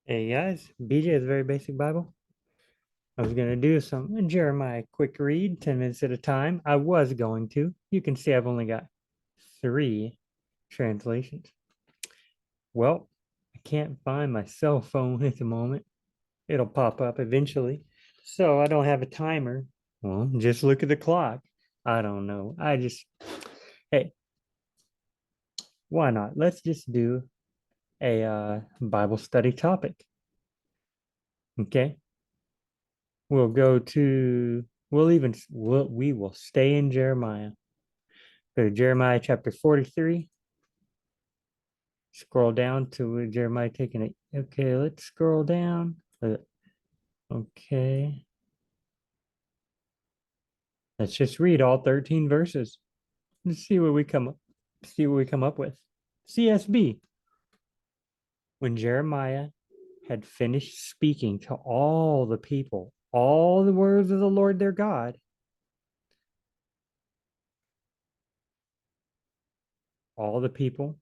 Hey guys, BJ is Very Basic Bible. I was going to do some Jeremiah quick read, 10 minutes at a time. I was going to. You can see I've only got three translations. Well, I can't find my cell phone at the moment. It'll pop up eventually. So I don't have a timer. Well, just look at the clock. I don't know. Hey, why not? Let's just do a Bible study topic. Okay. We will stay in Jeremiah. Go to Jeremiah chapter 43. Scroll down to Jeremiah taking it. Okay, let's scroll down. Okay. Let's just read all 13 verses. Let's see what we come up with. CSB. When Jeremiah had finished speaking to all the people, all the words of the Lord their God, all the people,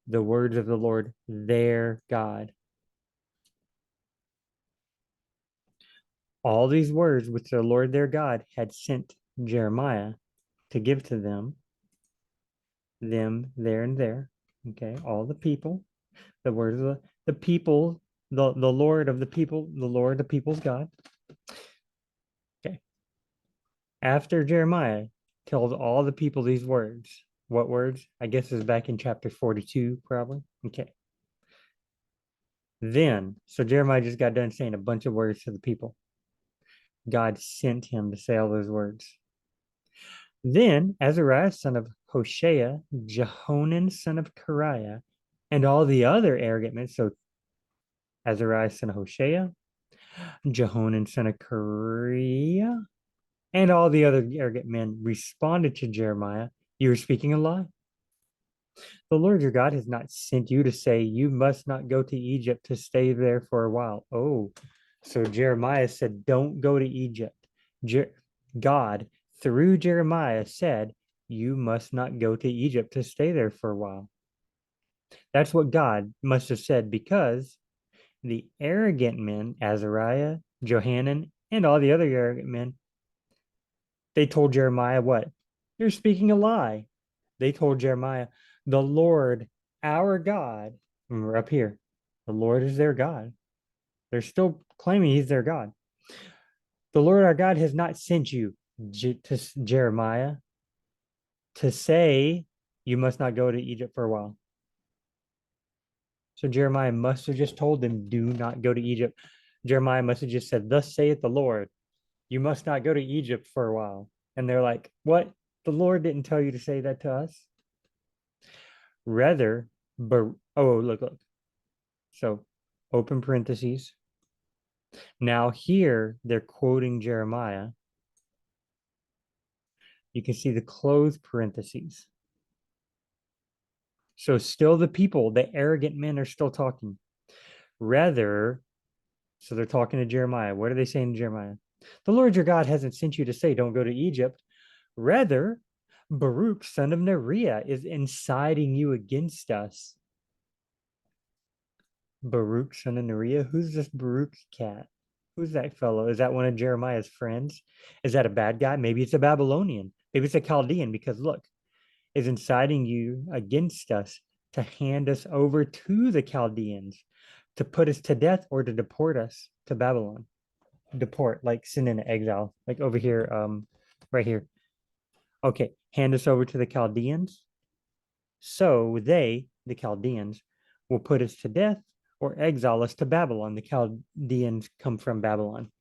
the words of the Lord their God. All these words which the Lord their God had sent Jeremiah to give to them there and there. Okay, all the people, the words of the people, the Lord of the people, the Lord, the people's God. Okay. After Jeremiah tells all the people these words, what words? I guess is back in chapter 42, probably. Okay. So Jeremiah just got done saying a bunch of words to the people. God sent him to say all those words. Then Azariah, son of Hoshea, Jehonan, son of Kariah, and all the other arrogant men. So Azariah, son of Hoshea, Jehonan, son of Kariah, and all the other arrogant men responded to Jeremiah, "You are speaking a lie. The Lord your God has not sent you to say, you must not go to Egypt to stay there for a while." Oh, so Jeremiah said, don't go to Egypt. God, through Jeremiah, said, you must not go to Egypt to stay there for a while. That's what God must have said because the arrogant men, Azariah, Johanan, and all the other arrogant men, they told Jeremiah what? You're speaking a lie. They told Jeremiah, the Lord, our God, remember up here, the Lord is their God. They're still claiming he's their God. The Lord our God has not sent you to Jeremiah to say you must not go to Egypt for a while. So Jeremiah must have just told them, do not go to Egypt. Jeremiah must have just said, thus saith the Lord, you must not go to Egypt for a while. And they're like, what? The Lord didn't tell you to say that to us. Rather, oh, look. So open parentheses. Now here they're quoting Jeremiah. You can see the closed parentheses. So still the people, the arrogant men are still talking. Rather, so they're talking to Jeremiah. What are they saying to Jeremiah? The Lord your God hasn't sent you to say, don't go to Egypt. Rather, Baruch, son of Neriah, is inciting you against us. Baruch, son of Neriah? Who's this Baruch cat? Who's that fellow? Is that one of Jeremiah's friends? Is that a bad guy? Maybe it's a Babylonian. Maybe it's a Chaldean because look, is inciting you against us to hand us over to the Chaldeans to put us to death or to deport us to Babylon. Deport, like send into exile, like over here, right here. Okay, hand us over to the Chaldeans. So they, the Chaldeans, will put us to death or exile us to Babylon. The Chaldeans come from Babylon.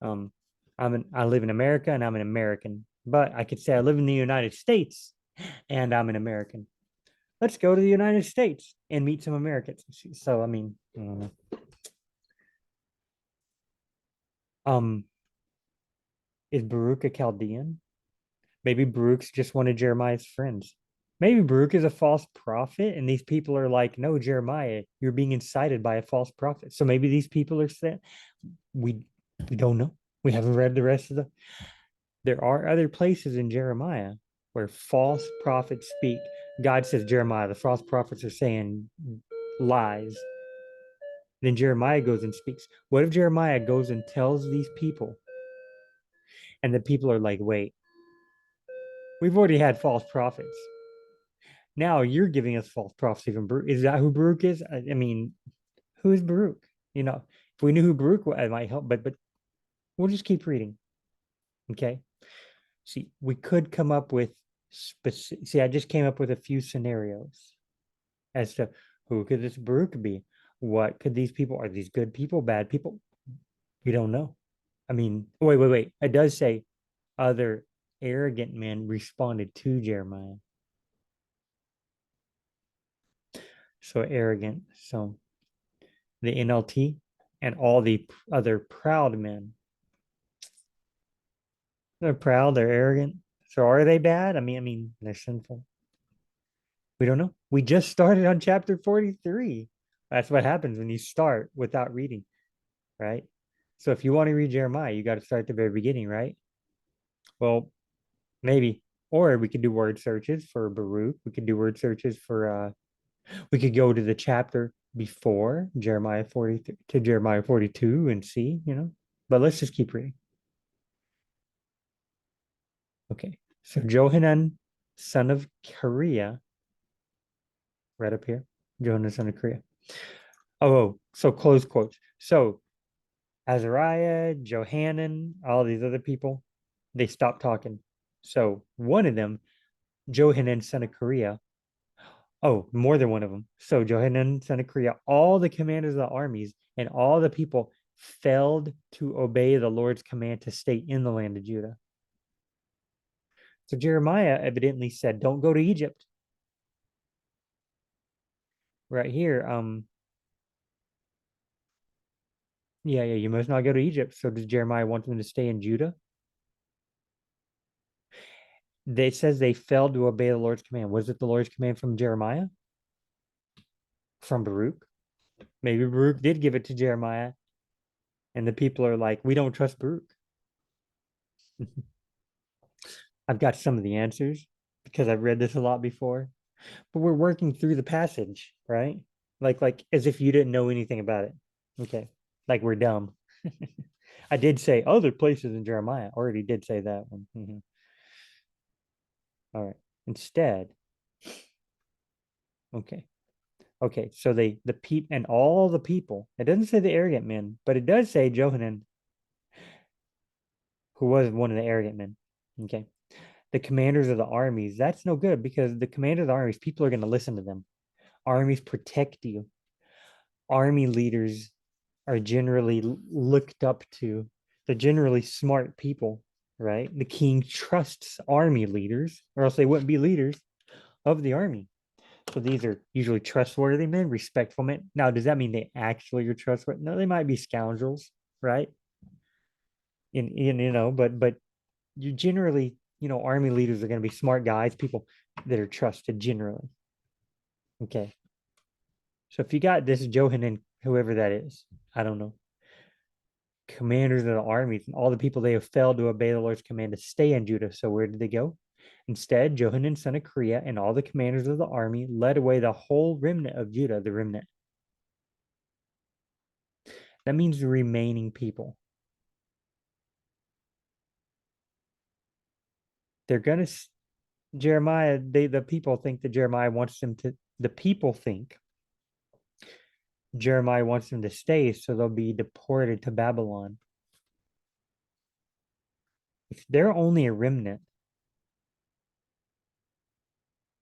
Um, I live in America and I'm an American, but I could say I live in the United States and I'm an American. Let's go to the United States and meet some Americans. So, I mean, um, is Baruch a Chaldean? Maybe Baruch's just one of Jeremiah's friends. Maybe Baruch is a false prophet, and these people are like, no, Jeremiah, you're being incited by a false prophet. So maybe these people are saying, we we don't know. We haven't read the rest of the. There are other places in Jeremiah where false prophets speak. God says, Jeremiah, the false prophets are saying, lies. Then Jeremiah goes and speaks. What if Jeremiah goes and tells these people, and the people are like, wait, we've already had false prophets. Now you're giving us false prophecy from Baruch. Is that who Baruch is? I mean, who is Baruch? You know, if we knew who Baruch was, it might help, but we'll just keep reading. Okay. See, we could come up with specific. See, I just came up with a few scenarios as to who could this Baruch be? What could these people, are these good people, bad people? We don't know. I mean, wait. It does say other arrogant men responded to Jeremiah. So arrogant. So the NLT and all the other proud men. They're proud, they're arrogant. So are they bad? I mean, they're sinful. We don't know. We just started on chapter 43. That's what happens when you start without reading, right? So if you want to read Jeremiah, you got to start at the very beginning, right? Well, maybe. Or we could do word searches for Baruch. We could do word searches for we could go to the chapter before Jeremiah 40 to Jeremiah 42 and see, you know. But let's just keep reading. Okay. So Johanan, son of Kareah, right up here. Johanan, son of Kareah. So close quotes. So Azariah, Johanan, all these other people, they stopped talking. So one of them, Johanan, son of Kareah, more than one of them. So Johanan, son of Kareah, all the commanders of the armies and all the people failed to obey the Lord's command to stay in the land of Judah. So Jeremiah evidently said, don't go to Egypt. Right here, yeah, you must not go to Egypt. So does Jeremiah want them to stay in Judah? They says they failed to obey the Lord's command. Was it the Lord's command from Jeremiah? From Baruch? Maybe Baruch did give it to Jeremiah, and the people are like, we don't trust Baruch. I've got some of the answers because I've read this a lot before, but we're working through the passage, right? Like as if you didn't know anything about it. Okay. Like we're dumb. I did say other places in Jeremiah. Already did say that one. All right. Instead, okay. Okay, so the people and all the people. It doesn't say the arrogant men, but it does say Johanan, who was one of the arrogant men. Okay, the commanders of the armies. That's no good because the commander of the armies, people are going to listen to them. Armies protect you. Army leaders are generally looked up to. They're generally smart people, right? The king trusts army leaders, or else they wouldn't be leaders of the army. So these are usually trustworthy men, respectful men. Now, does that mean they actually are trustworthy? No, they might be scoundrels, right? But you generally, army leaders are going to be smart guys, people that are trusted generally. Okay. So if you got this Johanan, whoever that is, I don't know, commanders of the armies and all the people they have failed to obey the Lord's command to stay in Judah. So where did they go? Instead, Johanan, son of Kareah, and all the commanders of the army led away the whole remnant of Judah, the remnant. That means the remaining people. They're going to, Jeremiah, the people think that Jeremiah wants them to, the people think Jeremiah wants them to stay, so they'll be deported to Babylon. If they're only a remnant,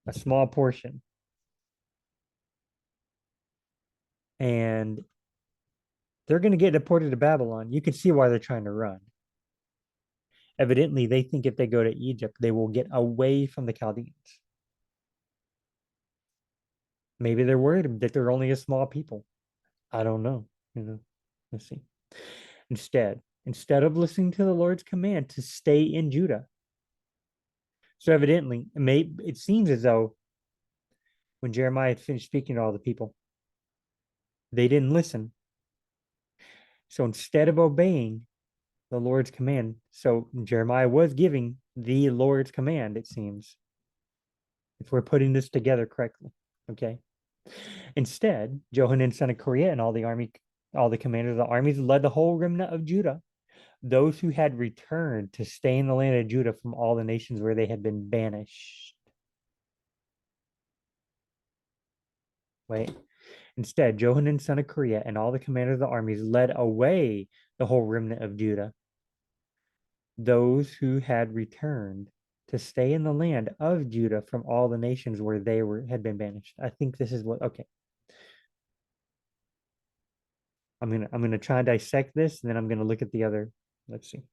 a small portion, and they're going to get deported to Babylon, you can see why they're trying to run. Evidently, they think if they go to Egypt, they will get away from the Chaldeans. Maybe they're worried that they're only a small people. I don't know. Let's see. Instead of listening to the Lord's command to stay in Judah, so evidently, it seems as though when Jeremiah had finished speaking to all the people, they didn't listen. So instead of obeying the Lord's command, so Jeremiah was giving the Lord's command, it seems, if we're putting this together correctly. Okay. Instead, Johanan, son of Kareah, and all the commanders of the armies led the whole remnant of Judah, those who had returned to stay in the land of Judah from all the nations where they had been banished. Wait. Instead, Johanan, son of Kareah, and all the commanders of the armies led away the whole remnant of Judah, those who had returned to stay in the land of Judah from all the nations where they had been banished. I think this is what okay. I'm gonna try and dissect this, and then I'm gonna look at the other. Let's see.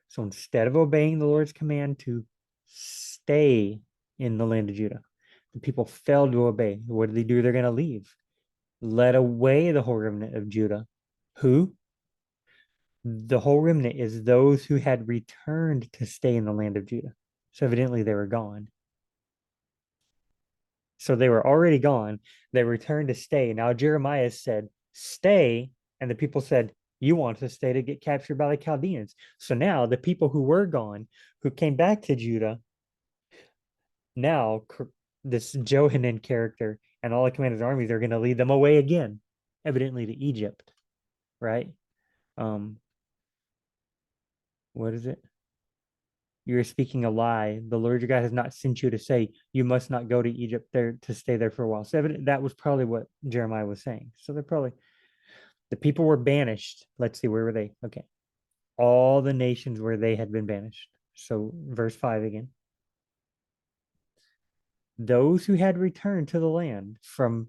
So instead of obeying the Lord's command to stay in the land of Judah, the people failed to obey. What did they do? They're gonna leave. Led away the whole remnant of Judah. Who? The whole remnant is those who had returned to stay in the land of Judah. So evidently they were gone. So they were already gone. They returned to stay. Now Jeremiah said, stay. And the people said, you want to stay to get captured by the Chaldeans. So now the people who were gone, who came back to Judah, now this Johanan character and all the commanders' armies are going to lead them away again, evidently to Egypt, right? What is it? You are speaking a lie. The Lord your God has not sent you to say you must not go to Egypt there to stay there for a while. So that was probably what Jeremiah was saying. So they're probably the people were banished. Let's see, where were they? Okay. All the nations where they had been banished. So verse 5 again. Those who had returned to the land from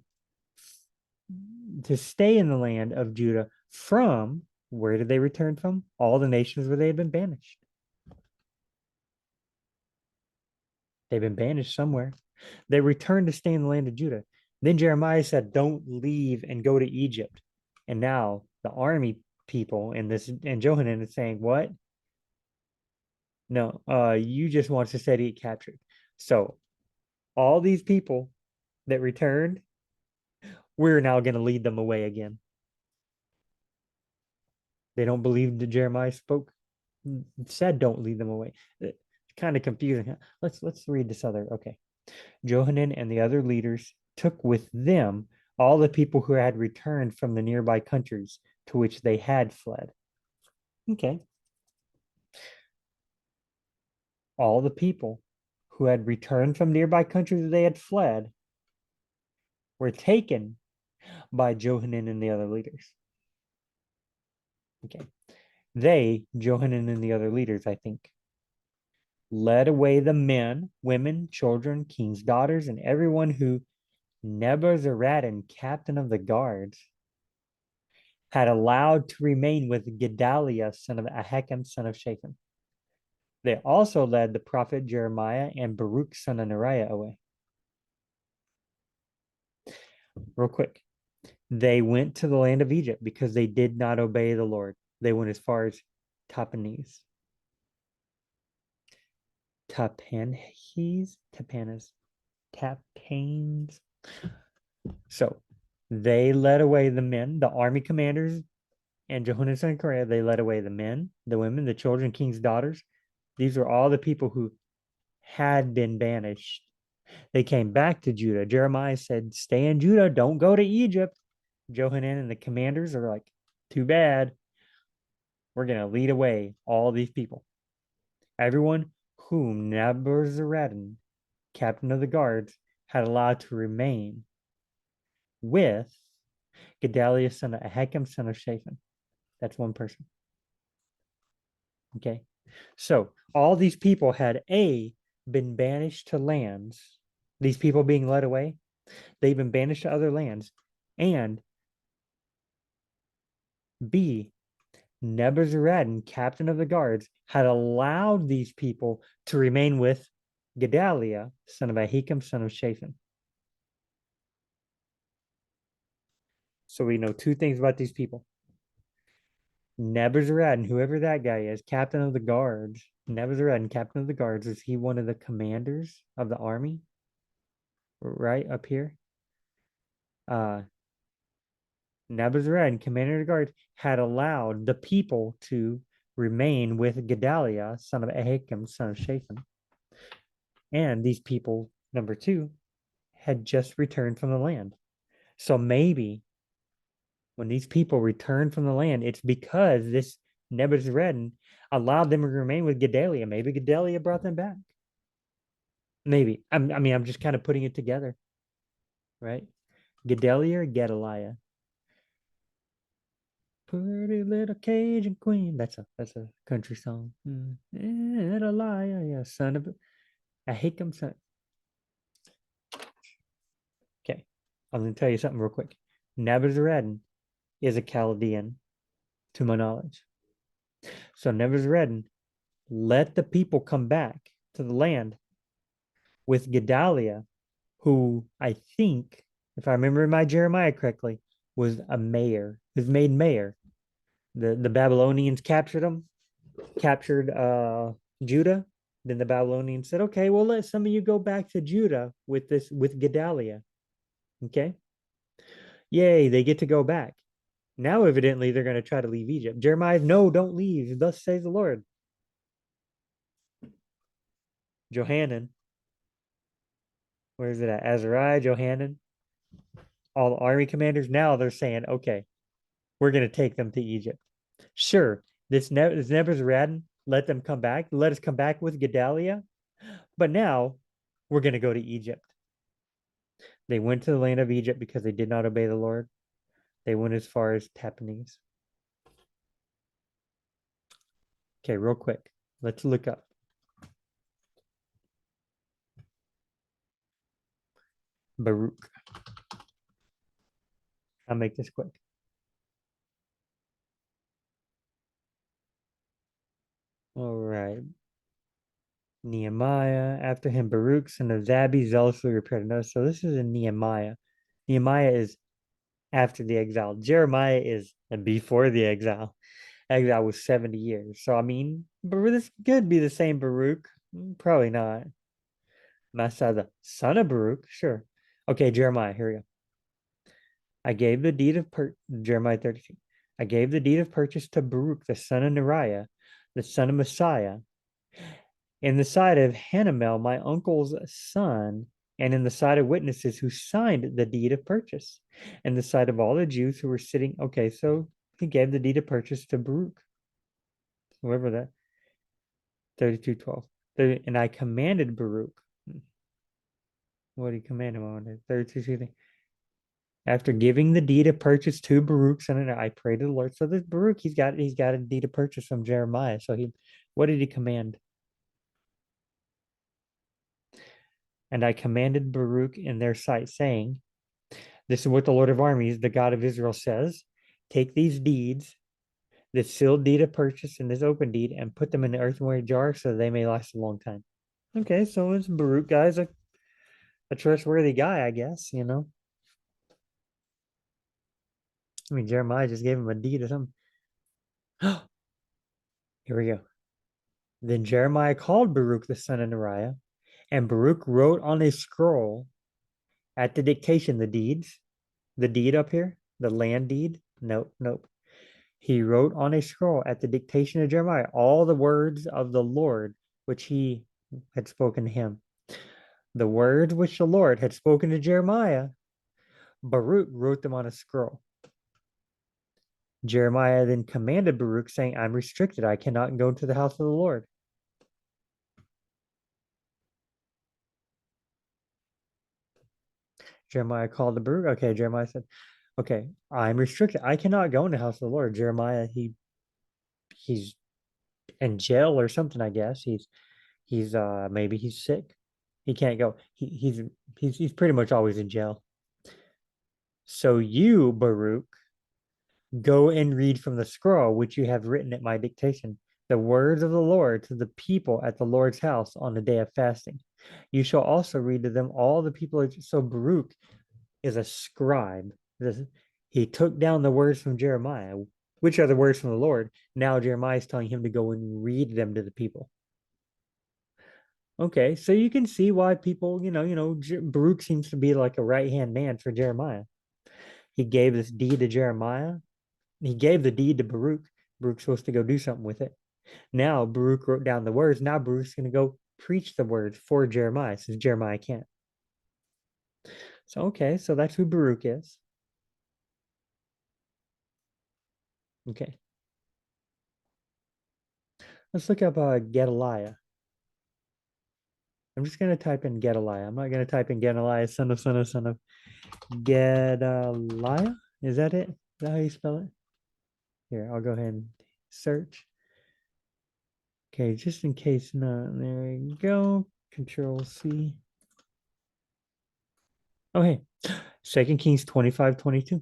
to stay in the land of Judah from where did they return from? All the nations where they had been banished. They've been banished somewhere. They returned to stay in the land of Judah. Then Jeremiah said, don't leave and go to Egypt. And now the army people and Johanan is saying, what? No, you just want to say to get captured. So all these people that returned, we're now going to lead them away again. They don't believe that Jeremiah said don't lead them away. It's kind of confusing. Let's read this other. Okay. Johanan and the other leaders took with them all the people who had returned from the nearby countries to which they had fled. Okay. All the people who had returned from nearby countries that they had fled were taken by Johanan and the other leaders. Okay. Johanan and the other leaders, I think, led away the men, women, children, king's daughters, and everyone who Nebuzaradan, captain of the guards, had allowed to remain with Gedaliah, son of Ahikam, son of Shaphan. They also led the prophet Jeremiah and Baruch, son of Neriah, away. Real quick. They went to the land of Egypt because they did not obey the Lord. They went as far as Tapanhes. Tapanes. So they led away the men, the army commanders, and Johanan son of Kareah. They led away the men, the women, the children, king's daughters. These were all the people who had been banished. They came back to Judah. Jeremiah said, stay in Judah, don't go to Egypt. Johanan and the commanders are like, too bad. We're going to lead away all these people. Everyone whom Nebuzaradan, captain of the guards, had allowed to remain with Gedaliah, son of Ahikam, son of Shaphan. That's one person. Okay. So all these people had been banished to lands, these people being led away, they've been banished to other lands, and B, Nebuzaradan, captain of the guards, had allowed these people to remain with Gedaliah, son of Ahikam, son of Shaphan. So we know two things about these people. Nebuzaradan, whoever that guy is, captain of the guards, Nebuzaradan, captain of the guards, is he one of the commanders of the army? Right up here? Nebuzaradan, commander of the guards, had allowed the people to remain with Gedaliah, son of Ahikam, son of Shaphan. And these people, number two, had just returned from the land. So maybe when these people returned from the land, it's because this Nebuzaradan allowed them to remain with Gedaliah. Maybe Gedaliah brought them back. Maybe. I'm just kind of putting it together, right? Gedaliah or Gedaliah? Pretty little Cajun queen. That's a country song. Gedaliah, yeah, son of a. I hate them son. Okay, I'm gonna tell you something real quick. Nebuzaradan is a Chaldean, to my knowledge. So Nebuzaradan let the people come back to the land with Gedaliah, who I think, if I remember my Jeremiah correctly, was a mayor, was made mayor. The Babylonians captured him, captured Judah. Then the Babylonians said, okay, we'll let some of you go back to Judah with Gedaliah. Okay. Yay, they get to go back. Now, evidently, they're going to try to leave Egypt. Jeremiah, no, don't leave. Thus says the Lord. Johanan, where is it at? Azariah, Johanan, all the army commanders. Now they're saying, okay, we're going to take them to Egypt. Sure, this Nebuzaradan let them come back. Let us come back with Gedaliah. But now we're going to go to Egypt. They went to the land of Egypt because they did not obey the Lord. They went as far as Tahpanhes. Okay, real quick. Let's look up. Baruch. I'll make this quick. All right. Nehemiah. After him, Baruch, son of Zabdi, zealously repaired. No, so this is in Nehemiah. Nehemiah is after the exile. Jeremiah is before the exile. Exile was 70 years. So, I mean, but this could be the same Baruch. Probably not. Massa, the son of Baruch. Sure. Okay, Jeremiah, here we go. I gave the deed of Jeremiah 32. I gave the deed of purchase to Baruch, the son of Neriah, the son of Messiah, in the sight of Hanamel, my uncle's son, and in the sight of witnesses who signed the deed of purchase, and the sight of all the Jews who were sitting. Okay, so he gave the deed of purchase to Baruch, whoever that, 32:12. And I commanded Baruch. What did he command him on? 32:2. After giving the deed of purchase to Baruch, son, I prayed to the Lord. So this Baruch, he's got a deed of purchase from Jeremiah. So what did he command? And I commanded Baruch in their sight, saying, this is what the Lord of armies, the God of Israel, says. Take these deeds, this sealed deed of purchase and this open deed, and put them in the earthenware jar so they may last a long time. Okay, so it's Baruch, guy's a trustworthy guy, I guess, you know. I mean, Jeremiah just gave him a deed or something. Here we go. Then Jeremiah called Baruch the son of Neriah, and Baruch wrote on a scroll at the dictation the deed up here, the land deed. Nope. He wrote on a scroll at the dictation of Jeremiah all the words of the Lord which he had spoken to him. The words which the Lord had spoken to Jeremiah, Baruch wrote them on a scroll. Jeremiah then commanded Baruch, saying, I'm restricted. I cannot go to the house of the Lord. Jeremiah called the Baruch. Okay, Jeremiah said, okay, I'm restricted. I cannot go in the house of the Lord. Jeremiah, he's in jail or something, I guess. He's maybe he's sick. He can't go. He's pretty much always in jail. So you, Baruch, go and read from the scroll which you have written at my dictation, the words of the Lord to the people at the Lord's house on the day of fasting. You shall also read to them all the people. So Baruch is a scribe. He took down the words from Jeremiah, which are the words from the Lord. Now Jeremiah is telling him to go and read them to the people. Okay, so you can see why people, Baruch seems to be like a right-hand man for Jeremiah. He gave this deed to Jeremiah. He gave the deed to Baruch. Baruch's supposed to go do something with it. Now Baruch wrote down the words. Now Baruch's going to go preach the words for Jeremiah, since Jeremiah can't. So, okay, so that's who Baruch is. Okay, let's look up Gedaliah. I'm just going to type in Gedaliah. I'm not going to type in Gedaliah, son of Gedaliah. Is that it? Is that how you spell it? Here, I'll go ahead and search. Okay, just in case not. There we go. Control C. Oh, hey. 2 Kings 25:22.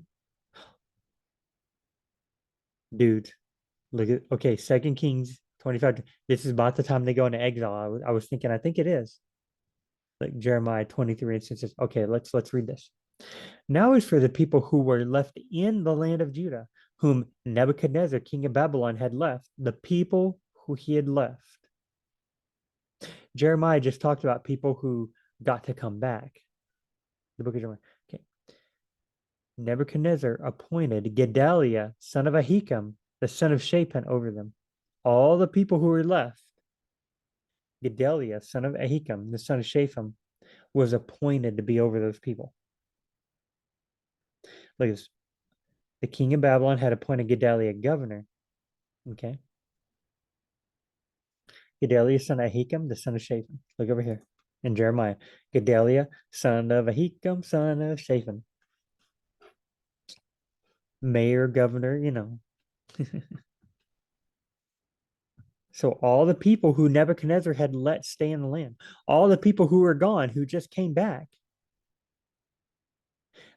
Dude, look at, okay, 2 Kings 25. This is about the time they go into exile. I was thinking, I think it is. Like Jeremiah 23 instances. Okay, let's read this. Now is for the people who were left in the land of Judah, whom Nebuchadnezzar, king of Babylon, had left, the people who he had left. Jeremiah just talked about people who got to come back. The book of Jeremiah. Okay. Nebuchadnezzar appointed Gedaliah, son of Ahikam, the son of Shaphan, over them. All the people who were left, Gedaliah, son of Ahikam, the son of Shaphan, was appointed to be over those people. Look at this. The king of Babylon had appointed Gedaliah governor. Okay. Gedaliah, son of Ahikam, the son of Shaphan. Look over here in Jeremiah. Gedaliah, son of Ahikam, son of Shaphan. Mayor, governor, you know. So all the people who Nebuchadnezzar had let stay in the land, all the people who were gone, who just came back,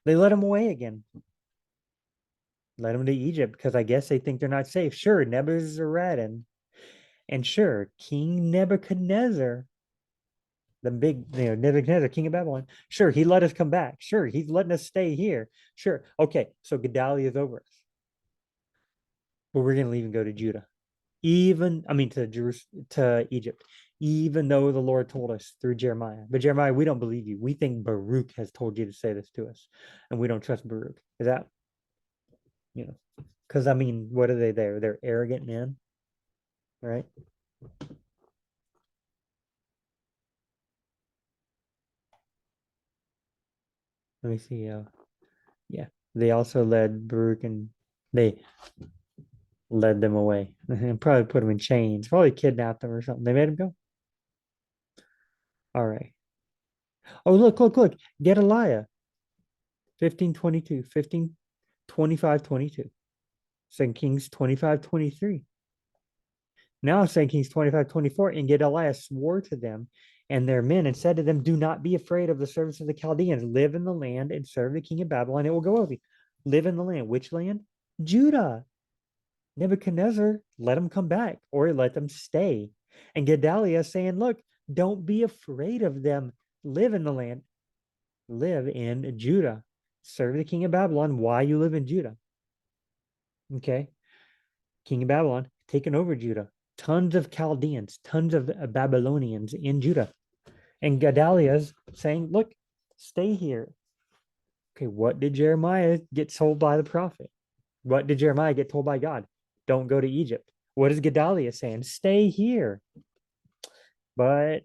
they let them away again. Let them to Egypt because I guess they think they're not safe. Sure, Nebuzaradan, and sure, King Nebuchadnezzar, the big, Nebuchadnezzar, king of Babylon. Sure, he let us come back. Sure, he's letting us stay here. Sure, okay, so Gedaliah is over us, but we're gonna leave and go to Judah. Even, I mean, to Jerusalem, to Egypt, even though the Lord told us through Jeremiah. But Jeremiah, we don't believe you. We think Baruch has told you to say this to us, and we don't trust Baruch. Is that, because I mean, what are they there? They're arrogant men, right? Let me see. Yeah, they also led Baruch and they led them away and probably put them in chains, probably kidnapped them or something. They made them go. All right. Oh, look. Gedaliah, 15:22, 15:25:22. 2 Kings 25:23. Now 2 Kings 25:24. And Gedaliah swore to them and their men and said to them, do not be afraid of the service of the Chaldeans. Live in the land and serve the king of Babylon. It will go over you. Live in the land. Which land? Judah. Nebuchadnezzar let them come back or let them stay. And Gedaliah saying, look, don't be afraid of them. Live in the land. Live in Judah. Serve the king of Babylon while you live in Judah. Okay. King of Babylon taking over Judah. Tons of Chaldeans, tons of Babylonians in Judah. And Gedaliah's saying, look, stay here. Okay, what did Jeremiah get told by the prophet? What did Jeremiah get told by God? Don't go to Egypt. What is Gedaliah saying? Stay here. But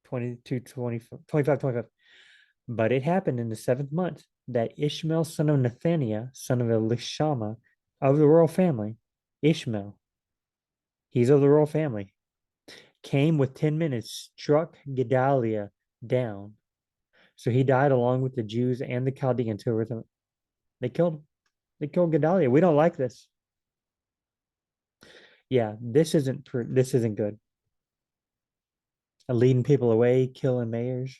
22, 20, 25, 25. But it happened in the 7th month that Ishmael, son of Nethaniah, son of Elishama, of the royal family, Ishmael, he's of the royal family, came with 10 men and struck Gedaliah down. So he died along with the Jews and the Chaldeans who were with him. They killed him. They killed Gedaliah. We don't like this. Yeah, this isn't good. Leading people away, killing mayors.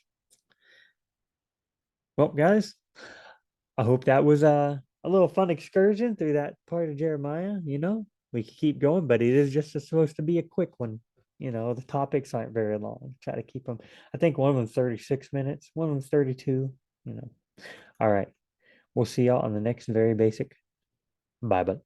Well, guys, I hope that was a little fun excursion through that part of Jeremiah. We could keep going, but it is just supposed to be a quick one. The topics aren't very long. Try to keep them. I think one of them's 36 minutes, one of them's 32. All right. We'll see y'all on the next very basic Bible.